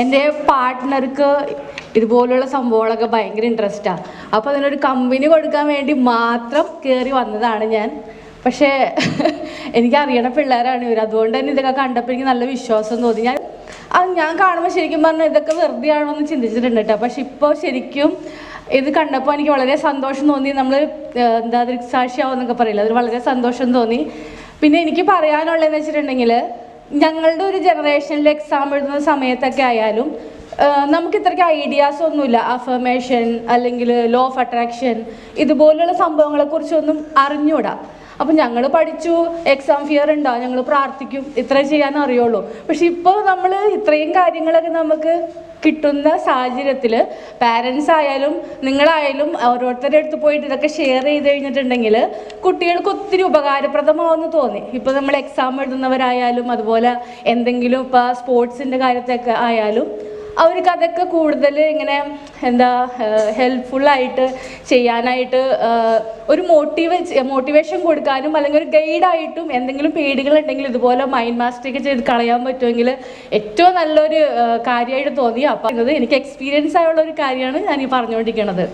എൻ്റെ പാർട്ട്ണർക്ക് ഇതുപോലുള്ള സംഭവങ്ങളൊക്കെ ഭയങ്കര ഇൻട്രസ്റ്റാണ്. അപ്പോൾ അതിനൊരു കമ്പനി കൊടുക്കാൻ വേണ്ടി മാത്രം കയറി വന്നതാണ് ഞാൻ. പക്ഷേ എനിക്കറിയണ പിള്ളേരാണ് ഇവർ, അതുകൊണ്ട് തന്നെ ഇതൊക്കെ കണ്ടപ്പോൾ എനിക്ക് നല്ല വിശ്വാസം തോന്നി. ഞാൻ കാണുമ്പോൾ ശരിക്കും പറഞ്ഞാൽ ഇതൊക്കെ വെറുതെ ആണോ എന്ന് ചിന്തിച്ചിട്ടുണ്ട് കേട്ടോ. പക്ഷെ ഇപ്പോൾ ശരിക്കും ഇത് കണ്ടപ്പോൾ എനിക്ക് വളരെ സന്തോഷം തോന്നി. നമ്മൾ എന്താ ദൃക്സാക്ഷിയാവുമെന്നൊക്കെ പറയില്ല, അതിൽ വളരെ സന്തോഷം തോന്നി. പിന്നെ എനിക്ക് പറയാനുള്ളതെന്ന് വെച്ചിട്ടുണ്ടെങ്കിൽ, ഞങ്ങളുടെ ഒരു ജനറേഷനിൽ എക്സാം എഴുതുന്ന സമയത്തൊക്കെ ആയാലും നമുക്ക് ഇത്രയ്ക്ക് ഐഡിയാസ് ഒന്നുമില്ല. അഫർമേഷൻ അല്ലെങ്കിൽ ലോ ഓഫ് അട്രാക്ഷൻ ഇതുപോലുള്ള സംഭവങ്ങളെക്കുറിച്ചൊന്നും അറിഞ്ഞൂടാ. അപ്പം ഞങ്ങൾ പഠിച്ചു, എക്സാം ഫിയർ ഉണ്ടാവും, ഞങ്ങൾ പ്രാർത്ഥിക്കും, ഇത്രയും ചെയ്യാൻ അറിയുള്ളൂ. പക്ഷെ ഇപ്പോൾ നമ്മൾ ഇത്രയും കാര്യങ്ങളൊക്കെ നമുക്ക് കിട്ടുന്ന സാഹചര്യത്തിൽ പാരൻസ് ആയാലും നിങ്ങളായാലും ഓരോരുത്തരുടെ അടുത്ത് പോയിട്ട് ഇതൊക്കെ ഷെയർ ചെയ്ത് കഴിഞ്ഞിട്ടുണ്ടെങ്കിൽ കുട്ടികൾക്ക് ഒത്തിരി ഉപകാരപ്രദമാവുമെന്ന് തോന്നി. ഇപ്പോൾ നമ്മൾ എക്സാം എഴുതുന്നവരായാലും അതുപോലെ എന്തെങ്കിലും ഇപ്പോൾ സ്പോർട്സിൻ്റെ കാര്യത്തൊക്കെ ആയാലും അവർക്ക് അതൊക്കെ കൂടുതൽ ഇങ്ങനെ എന്താ ഹെൽപ്ഫുള്ളായിട്ട് ചെയ്യാനായിട്ട് ഒരു മോട്ടിവേഷൻ കൊടുക്കാനും അല്ലെങ്കിൽ ഒരു ഗൈഡായിട്ടും എന്തെങ്കിലും പേടികളുണ്ടെങ്കിൽ ഇതുപോലെ മൈൻഡ് മാസ്റ്ററൊക്കെ ചെയ്ത് കളയാൻ പറ്റുമെങ്കിൽ ഏറ്റവും നല്ലൊരു കാര്യമായിട്ട് തോന്നി. അപ്പോൾ എനിക്ക് എക്സ്പീരിയൻസ് ആയുള്ള ഒരു കാര്യമാണ് ഞാൻ ഈ പറഞ്ഞുകൊണ്ടിരിക്കുന്നത്.